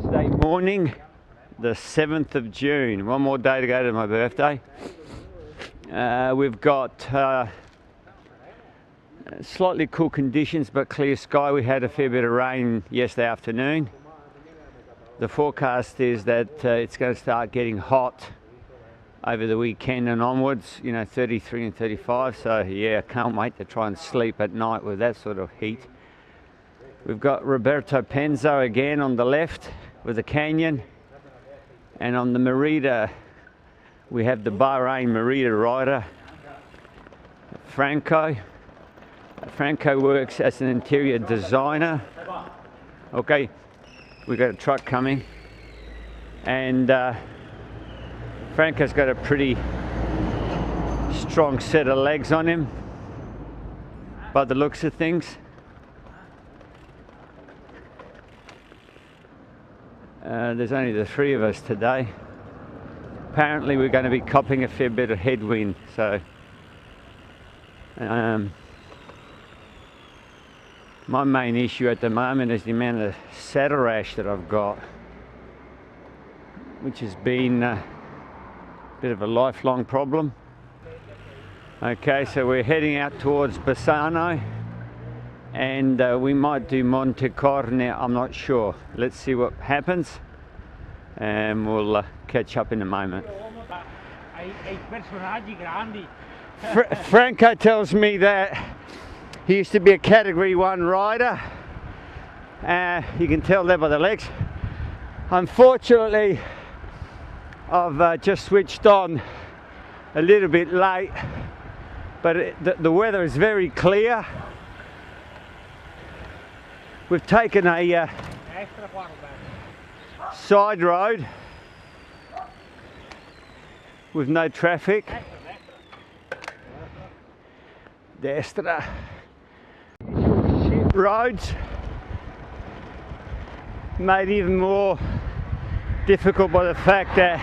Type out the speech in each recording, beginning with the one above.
Wednesday morning, the 7th of June. One more day to go to my birthday. We've got slightly cool conditions but clear sky. We had a fair bit of rain yesterday afternoon. The forecast is that it's going to start getting hot over the weekend and onwards, 33 and 35. So yeah, I can't wait to try and sleep at night with that sort of heat. We've got Roberto Penzo again on the left with the canyon, and on the Merida we have the Bahrain Merida rider Franco. Franco works as an interior designer. Okay, we've got a truck coming, and Franco's got a pretty strong set of legs on him by the looks of things. There's only the three of us today. Apparently we're going to be copping a fair bit of headwind, so my main issue at the moment is the amount of saddle rash that I've got, which has been a bit of a lifelong problem. Okay, so we're heading out towards Bassano, and we might do Monte Corno, I'm not sure. Let's see what happens, and we'll catch up in a moment. Franco tells me that he used to be a Category 1 rider. You can tell that by the legs. Unfortunately, I've just switched on a little bit late, but the weather is very clear. We've taken a side road with no traffic. Destra. Roads made even more difficult by the fact that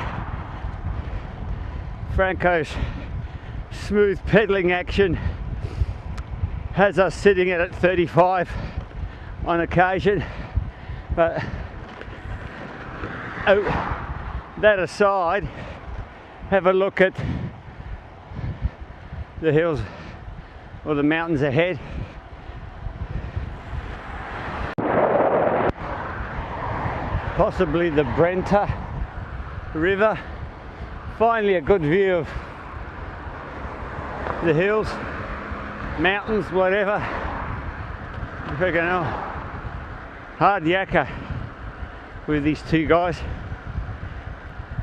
Franco's smooth pedaling action has us sitting at 35 on occasion. But that aside, have a look at the hills or the mountains ahead. Possibly the Brenta River. Finally a good view of the hills, mountains, whatever. Freaking hell. Hard yakka with these two guys.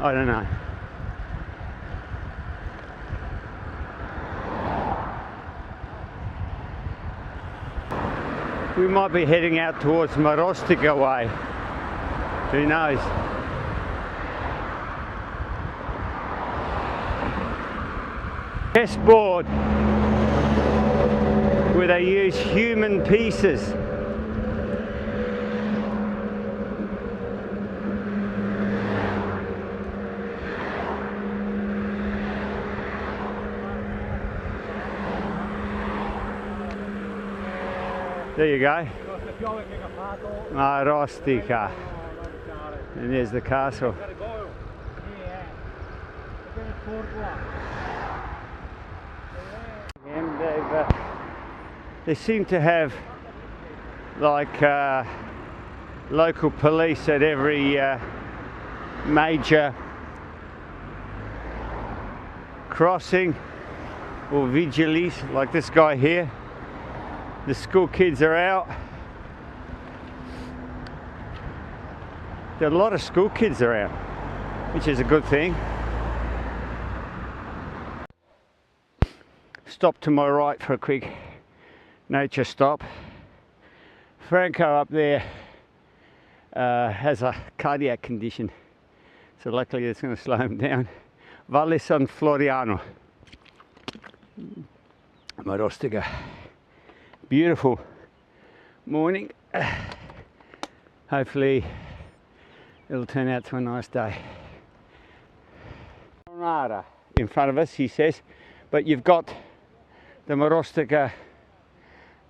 I don't know. We might be heading out towards Marostica way. Who knows? Chessboard where they use human pieces. There you go. Marostica. And there's the castle. And they seem to have like local police at every major crossing, or vigiles, like this guy here. The school kids are out. There are a lot of school kids around, which is a good thing. Stop to my right for a quick nature stop. Franco up there has a cardiac condition, so luckily it's going to slow him down. Valle San Floriano, Marostica. Beautiful morning. Hopefully it'll turn out to a nice day. In front of us, he says, but you've got the Marostica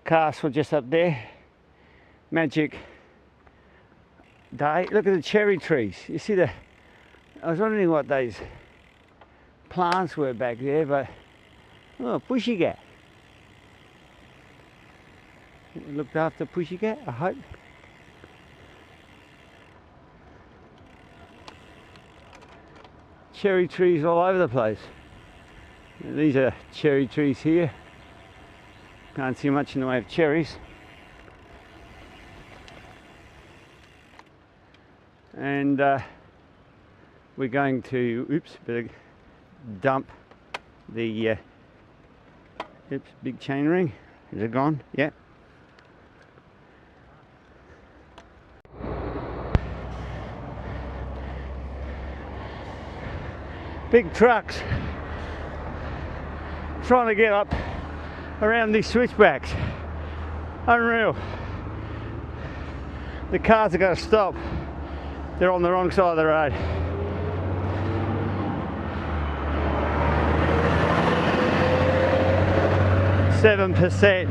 castle just up there. Magic day. Look at the cherry trees. You see the, I was wondering what those plants were back there, but oh, pussycat. Looked after pussycat, I hope. Cherry trees all over the place. These are cherry trees here. Can't see much in the way of cherries. And we're going to, oops, better dump the, oops, big chain ring. Is it gone? Yeah. Big trucks trying to get up around these switchbacks. Unreal. The cars are going to stop. They're on the wrong side of the road. %.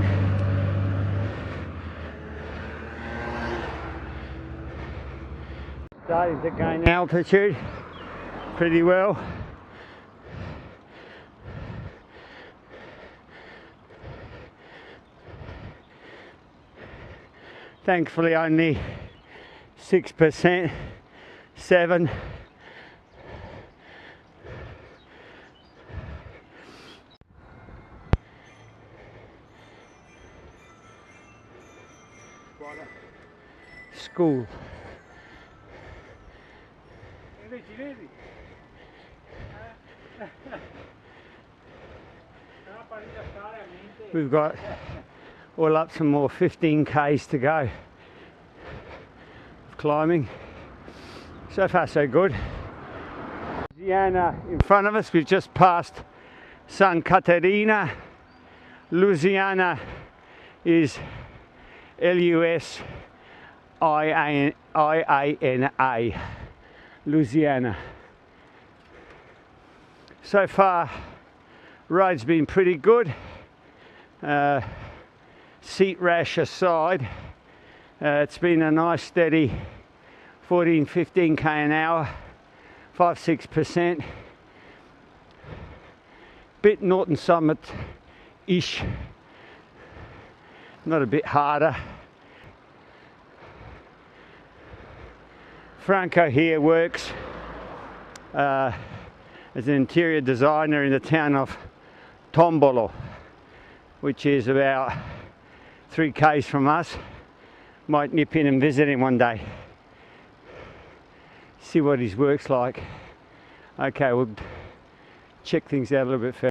Starting to gain altitude pretty well. Thankfully only 6%, 7. School. We've got all up some more 15 k's to go of climbing. So far so good. Louisiana in front of us. We've just passed San Caterina. Louisiana is Louisiana. Louisiana. So far, road's been pretty good. Seat rash aside, it's been a nice steady 14-15 k an hour, 5-6%. Bit Norton Summit-ish, not a bit harder. Franco here works as an interior designer in the town of Tombolo, which is about 3 k's from us. Might nip in and visit him one day, see what his work's like. Okay, we'll check things out a little bit further.